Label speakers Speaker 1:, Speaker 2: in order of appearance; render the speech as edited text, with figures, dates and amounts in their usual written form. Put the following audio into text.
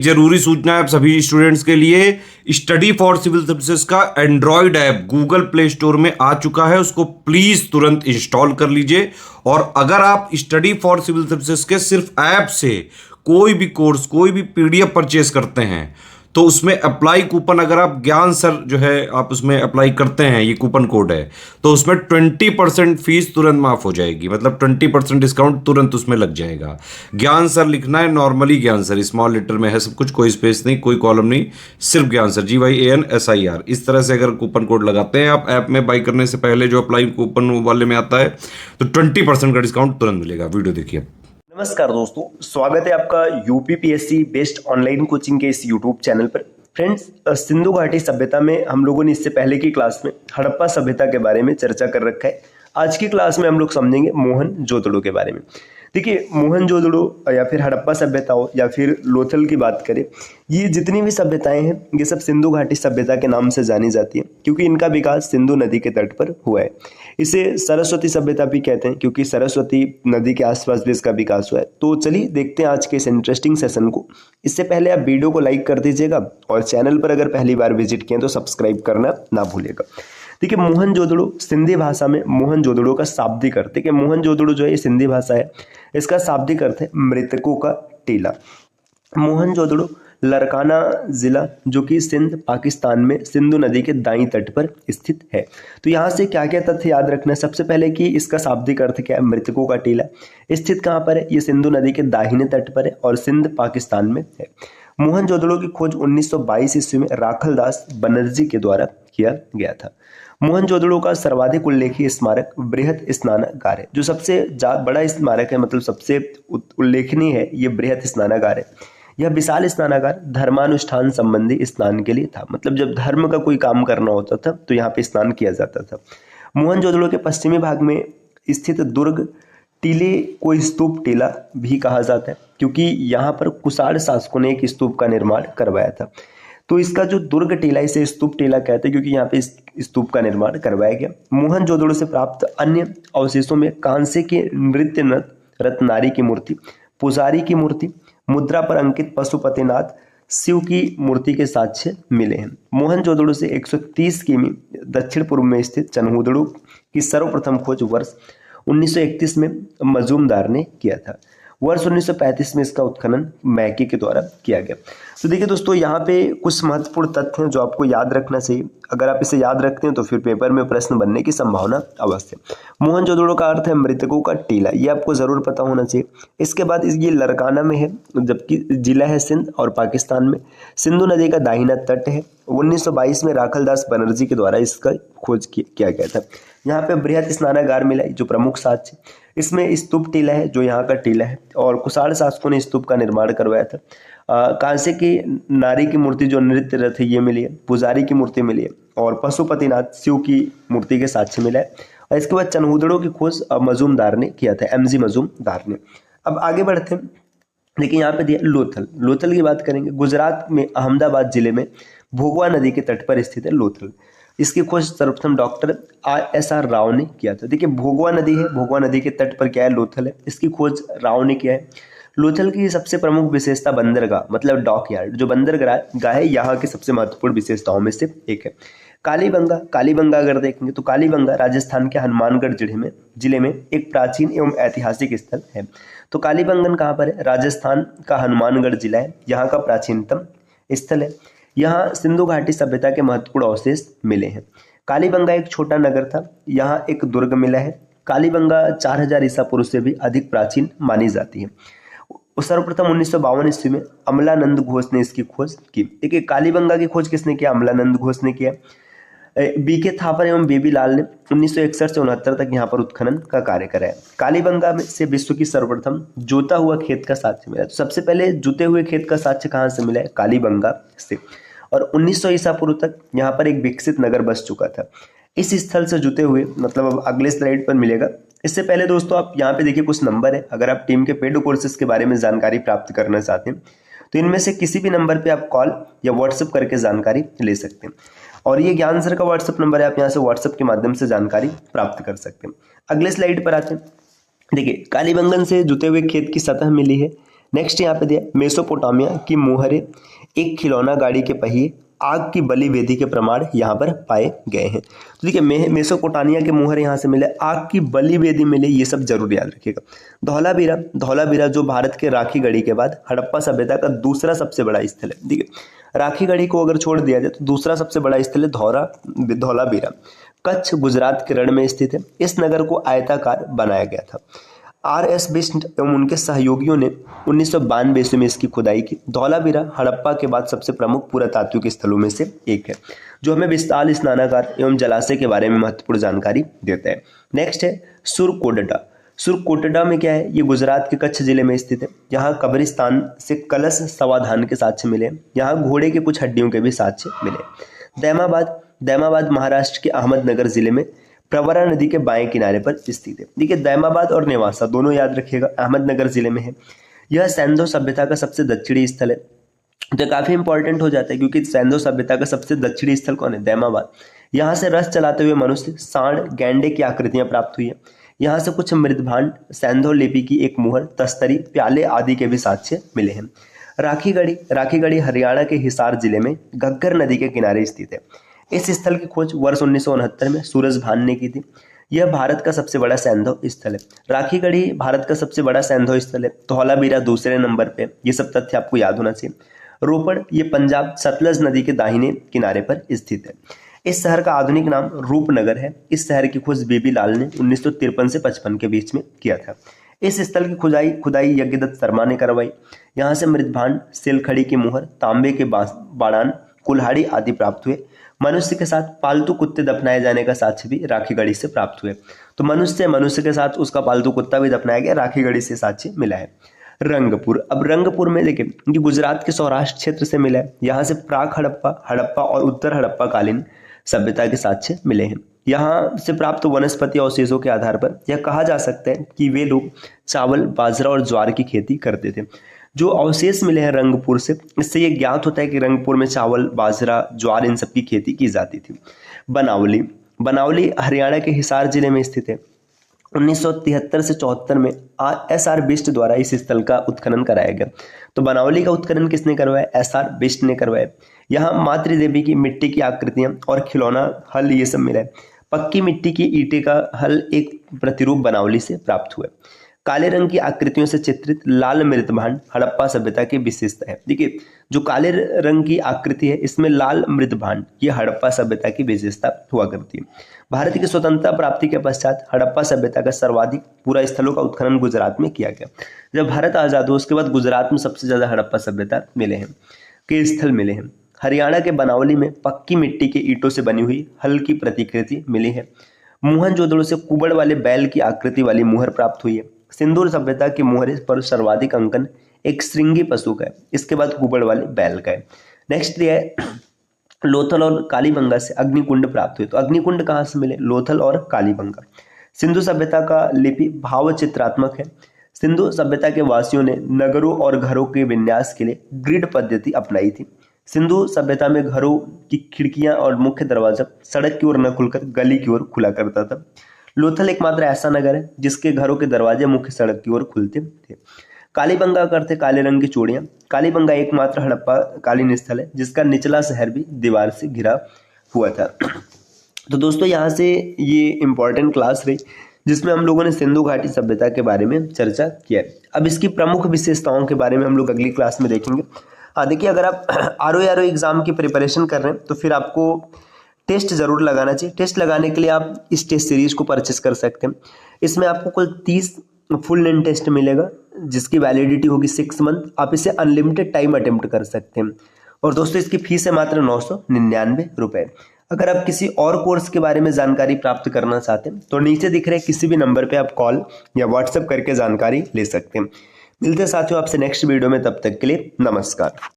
Speaker 1: जरूरी सूचना है आप सभी स्टूडेंट्स के लिए। स्टडी फॉर सिविल सर्विसेज का Android app Google play store में आ चुका है, उसको प्लीज तुरंत इंस्टॉल कर लीजिए। और अगर आप स्टडी फॉर सिविल सर्विसेज के सिर्फ ऐप से कोई भी कोर्स, कोई भी पीडीएफ परचेस करते हैं तो उसमें अप्लाई कूपन, अगर आप ज्ञान सर जो है आप उसमें अप्लाई करते हैं, ये कूपन कोड है, तो उसमें 20% फीस तुरंत माफ हो जाएगी। मतलब 20% डिस्काउंट तुरंत उसमें लग जाएगा। ज्ञान सर लिखना है, नॉर्मली ज्ञान सर, स्मॉल लेटर में है सब कुछ, कोई स्पेस नहीं, कोई कॉलम नहीं, सिर्फ ज्ञान सर, GYANSIR। इस तरह से अगर कूपन कोड लगाते हैं आप ऐप में बाई करने से पहले, जो अप्लाई कूपन वाले में आता है, तो 20% का डिस्काउंट तुरंत मिलेगा। वीडियो देखिए।
Speaker 2: नमस्कार दोस्तों, स्वागत है आपका यूपीपीएससी बेस्ट ऑनलाइन कोचिंग के इस यूट्यूब चैनल पर। फ्रेंड्स, सिंधु घाटी सभ्यता में हम लोगों ने इससे पहले की क्लास में हड़प्पा सभ्यता के बारे में चर्चा कर रखा है। आज की क्लास में हम लोग समझेंगे मोहनजोदड़ो के बारे में। देखिए, मोहनजोदड़ो या फिर हड़प्पा सभ्यता हो या फिर लोथल की बात करें, ये जितनी भी सभ्यताएं हैं ये सब सिंधु घाटी सभ्यता के नाम से जानी जाती है, क्योंकि इनका विकास सिंधु नदी के तट पर हुआ है। इसे सरस्वती सभ्यता भी कहते हैं, क्योंकि सरस्वती नदी के आसपास भी इसका विकास हुआ है। तो चलिए देखते हैं आज के इस इंटरेस्टिंग सेशन को। इससे पहले आप वीडियो को लाइक कर दीजिएगा और चैनल पर अगर पहली बार विजिट किए तो सब्सक्राइब करना ना भूलिएगा। देखिए, मोहनजोदड़ो सिंधी भाषा में मोहनजोदड़ो का शाब्दिक अर्थ है कि मोहनजोदड़ो जो है ये सिंधी भाषा है, इसका शाब्दिक अर्थ है मृतकों का टीला। मोहनजोदड़ो लरकाना जिला जो कि सिंध पाकिस्तान में सिंधु नदी के दाईं तट पर स्थित है। तो यहाँ से क्या क्या तथ्य याद रखना है? सबसे पहले कि इसका शाब्दिक अर्थ क्या है? मृतकों का टीला। स्थित कहाँ पर है? ये सिंधु नदी के दाहिने तट पर है और सिंध पाकिस्तान में है। मोहनजोदड़ो की खोज 1922 ईस्वी में राखलदास बनर्जी के द्वारा किया गया था। मोहनजोदड़ो का सर्वाधिक उल्लेखीय स्मारक बृहत स्नानागार है। जो सबसे बड़ा स्मारक है, मतलब सबसे उल्लेखनीय है, ये बृहत स्नानागार है। यह विशाल स्नानागार धर्मानुष्ठान संबंधी स्नान के लिए था। मतलब जब धर्म का कोई काम करना होता था तो यहाँ पे स्नान किया जाता था। मोहनजोदड़ो के पश्चिमी भाग में स्थित दुर्ग टीले को स्तूप टीला भी कहा जाता है, क्योंकि यहाँ पर कुषाण शासकों ने एक स्तूप का निर्माण करवाया था। तो इसका जो दुर्ग टीला, इसे स्तूप टीला कहते हैं, क्योंकि यहाँ पे स्तूप का निर्माण करवाया गया। मोहनजोदड़ो से प्राप्त अन्य अवशेषों में कांसे के नृत्य रत्नारी की मूर्ति, पुजारी की मूर्ति, मुद्रा पर अंकित पशुपतिनाथ शिव की मूर्ति के साक्ष्य मिले हैं। मोहनजोदड़ो से 130 किमी दक्षिण पूर्व में स्थित चनहुदड़ो की सर्वप्रथम खोज वर्ष 1931 में मजूमदार ने किया था। वर्ष 1935 में इसका उत्खनन मैकी के द्वारा किया गया। तो देखिए दोस्तों, यहाँ पे कुछ महत्वपूर्ण तथ्य हैं जो आपको याद रखना चाहिए। अगर आप इसे याद रखते हैं तो फिर पेपर में प्रश्न बनने की संभावना अवश्य। मोहनजोदड़ो का अर्थ है मृतकों का टीला, ये आपको जरूर पता होना चाहिए। इसके बाद ये लरकाना में है, जबकि जिला है सिंध और पाकिस्तान में। सिंधु नदी का दाहिना तट है। 1922 में राखलदास बनर्जी के द्वारा इसका खोज किया गया था। यहाँ पे बृहत स्नानागार मिला जो प्रमुख साक्ष्य। इसमें स्तूप टीला है जो यहाँ का टीला है, और कुषाण शासकों ने स्तूप का निर्माण करवाया था। कांसे की नारी की मूर्ति जो नृत्य रथ है ये मिली है, पुजारी की मूर्ति मिली है, और पशुपतिनाथ शिव की मूर्ति के साक्ष्य मिला है। और इसके बाद चनहुदड़ो की खोज मजूमदार ने किया था, MG मजूमदार ने। अब आगे बढ़ते हैं। देखिए, यहाँ पे दिया लोथल। लोथल की बात करेंगे। गुजरात में अहमदाबाद जिले में भोगवा नदी के तट पर स्थित है लोथल। इसकी खोज सर्वप्रथम डॉक्टर RSR राव ने किया था। देखिए, भोगवा नदी है, भोगवा नदी के तट पर क्या है? लोथल है। इसकी खोज राव ने किया है। लोथल की सबसे प्रमुख विशेषता बंदरगाह, मतलब डॉक यार्ड, जो बंदरगाह है यहाँ की सबसे महत्वपूर्ण विशेषताओं में से एक है। कालीबंगा। कालीबंगा अगर देखेंगे तो कालीबंगा राजस्थान के हनुमानगढ़ जिले में एक प्राचीन एवं ऐतिहासिक स्थल है। तो कालीबंगन कहाँ पर है? राजस्थान का हनुमानगढ़ जिला है, यहाँ का प्राचीनतम स्थल है। यहाँ सिंधु घाटी सभ्यता के महत्वपूर्ण अवशेष मिले हैं। कालीबंगा एक छोटा नगर था, यहाँ एक दुर्ग मिला है। कालीबंगा 4000 ईसा पूर्व से भी अधिक प्राचीन मानी जाती है। सर्वप्रथम 1952 ईस्वी में अमलानंद घोष ने इसकी खोज की। देखिए, कालीबंगा की खोज किसने किया? अमलानंद घोष ने किया। BK थापर एवं बेबी लाल ने 1961 से 69 तक यहाँ पर उत्खनन का कार्य कराया। कालीबंगा में से विश्व की सर्वप्रथम जोता हुआ खेत का साक्ष्य मिला। तो सबसे पहले जुते हुए खेत का साक्ष्य कहाँ से मिला है? कालीबंगा से। और 1900 ईसा पूर्व तक यहाँ पर एक विकसित नगर बस चुका था। इस स्थल से जुते हुए, मतलब अब अगले स्लाइड पर मिलेगा। इससे पहले दोस्तों आप यहाँ पे देखिए कुछ नंबर है। अगर आप टीम के पेड कोर्सेज के बारे में जानकारी प्राप्त करना चाहते हैं तो इनमें से किसी भी नंबर पे आप कॉल या व्हाट्सएप करके जानकारी ले सकते हैं। और ये ज्ञान सर का व्हाट्सएप नंबर है, आप यहाँ से व्हाट्सएप के माध्यम से जानकारी प्राप्त कर सकते हैं। अगले स्लाइड पर आते हैं। देखिए, कालीबंगन से जुते हुए खेत की सतह मिली है। नेक्स्ट यहाँ पे दिया मेसोपोटामिया की मोहरें, एक खिलौना गाड़ी के पहिए, आग की बलि वेदी के प्रमाण यहाँ पर पाए गए हैं। तो देखिए मेसोपोटामिया के मोहर यहाँ से मिले, आग की बलि वेदी मिले, ये सब जरूर याद रखिएगा। धौलावीरा जो भारत के राखीगढ़ी के बाद हड़प्पा सभ्यता का दूसरा सबसे बड़ा स्थल है। ठीक है, राखीगढ़ी को अगर छोड़ दिया जाए तो दूसरा सबसे बड़ा स्थल है धौलावीरा, कच्छ गुजरात के रण में स्थित है। इस नगर को आयताकार बनाया गया था। R.S. बिष्ट एवं उनके सहयोगियों ने 1992 ईस्वी में इसकी खुदाई की। धौलावीरा हड़प्पा के बाद सबसे प्रमुख पुरातात्विक स्थलों में से एक है, जो हमें विशाल स्नानागार एवं जलाशय के बारे में महत्वपूर्ण जानकारी देता है। नेक्स्ट है सुरकोटडा में क्या है, ये गुजरात के कच्छ जिले में स्थित है। यहाँ कब्रिस्तान से कलश समाधान के साक्ष्य मिले। यहाँ घोड़े के कुछ हड्डियों के भी साक्ष्य मिले। दैमाबाद महाराष्ट्र के अहमदनगर जिले में प्रवरा नदी के बाएं किनारे पर स्थित है। देखिए दैमाबाद और नेवासा दोनों याद रखिएगा, अहमदनगर जिले में है। यह सैंधो सभ्यता का सबसे दक्षिणी स्थल है। तो काफी इंपॉर्टेंट हो जाता है क्योंकि सैंधो सभ्यता का सबसे दक्षिणी स्थल कौन है, दैमाबाद। यहाँ से रथ चलाते हुए मनुष्य, सांड, गैंडे की आकृतियां प्राप्त हुई है। यहाँ से कुछ मृदभांड, सैंधो लिपि की एक मुहर, तस्तरी, प्याले आदि के भी साक्ष्य मिले हैं। राखीगढ़ी हरियाणा के हिसार जिले में घग्गर नदी के किनारे स्थित है। इस स्थल की खोज वर्ष 1969 में सूरजभान ने की थी। यह भारत का सबसे बड़ा सैंधो स्थल है। राखीगढ़ी भारत का सबसे बड़ा सैंधो स्थल है। धौलावीरा दूसरे नंबर पे। ये सब तथ्य आपको याद होना चाहिए। रोपड़ ये पंजाब सतलज नदी के दाहिने किनारे पर स्थित है। इस शहर का आधुनिक नाम रूपनगर है। इस शहर की खोज बेबी लाल ने 1953 से 55 के बीच में किया था। इस स्थल की खुदाई यज्ञदत्त शर्मा ने करवाई। यहाँ से मृदभांड, सिलखड़ी की मुहर, तांबे के बाड़ान, कुल्हाड़ी आदि प्राप्त हुए। मनुष्य के साथ पालतू कुत्ते दफनाए जाने का साक्ष्य भी राखीगढ़ी से प्राप्त हुए। तो मनुष्य के साथ उसका पालतू कुत्ता भी दफनाया गया, राखीगढ़ी से साक्ष्य मिला है। अब रंगपुर में देखिए ये गुजरात के सौराष्ट्र क्षेत्र से मिला है। यहाँ से प्राक हड़प्पा और उत्तर हड़प्पा कालीन सभ्यता के साक्ष्य मिले हैं। यहाँ से प्राप्त वनस्पति अवशेषों के आधार पर यह कहा जा सकता है कि वे लोग चावल, बाजरा और ज्वार की खेती करते थे। जो अवशेष मिले हैं रंगपुर से, इससे ये ज्ञात होता है कि रंगपुर में चावल, बाजरा, ज्वार इन सब की खेती की जाती थी। बनावली हरियाणा के हिसार जिले में स्थित है। 1973 से 74 में S.R. बिष्ट द्वारा इस स्थल का उत्खनन कराया गया। तो बनावली का उत्खनन किसने करवाया, S.R. बिष्ट ने करवाया। यहाँ मातृदेवी की मिट्टी की आकृतियां और खिलौना हल ये सब मिला है। पक्की मिट्टी की ईंटे का हल एक प्रतिरूप बनावली से प्राप्त हुआ। काले रंग की आकृतियों से चित्रित लाल मृदभांड हड़प्पा सभ्यता की विशेषता है। देखिए जो काले रंग की आकृति है इसमें लाल मृदभांड, ये हड़प्पा सभ्यता की विशेषता हुआ करती है। भारत की स्वतंत्रता प्राप्ति के पश्चात हड़प्पा सभ्यता का सर्वाधिक पूरा स्थलों का उत्खनन गुजरात में किया गया। जब भारत आजाद हुआ उसके बाद गुजरात में सबसे ज्यादा हड़प्पा सभ्यता मिले हैं, के स्थल मिले हैं। हरियाणा के बनावली में पक्की मिट्टी के ईंटों से बनी हुई हल की प्रतिकृति मिली है। मोहनजोदड़ो से कुबड़ वाले बैल की आकृति वाली मुहर प्राप्त हुई है। सिंदूर सभ्यता की मुहर पर सर्वाधिक अंकन एक श्रृंगी पशु का है, इसके बाद कुबड़ वाले बैल का है। नेक्स्ट ये है लोथल और कालीबंगा से अग्निकुंड प्राप्त हुए। तो अग्निकुंड कहाँ से मिले, लोथल और कालीबंगा। सिंधु सभ्यता का लिपि भाव चित्रात्मक है। सिंधु सभ्यता के वासियों ने नगरों और घरों के विन्यास के लिए ग्रिड पद्धति अपनाई थी। सिंधु सभ्यता में घरों की खिड़कियां और मुख्य दरवाजा सड़क की ओर न खुलकर गली की ओर खुला करता था। लोथल एकमात्र ऐसा नगर है जिसके घरों के दरवाजे मुख्य सड़क की ओर खुलते थे। कालीबंगा करते काले रंग की चूड़ियां। कालीबंगा एकमात्र हड़प्पा कालीन स्थल है जिसका निचला शहर भी दीवार से घिरा हुआ था। तो दोस्तों यहाँ से ये इंपॉर्टेंट क्लास रही जिसमें हम लोगों ने सिंधु घाटी सभ्यता के बारे में चर्चा किया। अब इसकी प्रमुख विशेषताओं के बारे में हम लोग अगली क्लास में देखेंगे। हाँ देखिए, अगर आप RO एग्जाम की प्रिपरेशन कर रहे हैं तो फिर आपको टेस्ट जरूर लगाना चाहिए। टेस्ट लगाने के लिए आप इस टेस्ट सीरीज को परचेस कर सकते हैं। इसमें आपको कुल 30 फुल लेंथ टेस्ट मिलेगा जिसकी वैलिडिटी होगी 6 मंथ। आप इसे अनलिमिटेड टाइम अटेम्प्ट कर सकते हैं। और दोस्तों इसकी फीस है मात्र 999 रुपए। अगर आप किसी और कोर्स के बारे में जानकारी प्राप्त करना चाहते हैं तो नीचे दिख रहे किसी भी नंबर पे आप कॉल या व्हाट्सएप करके जानकारी ले सकते हैं। मिलते हैं साथियों आपसे नेक्स्ट वीडियो में, तब तक के लिए नमस्कार।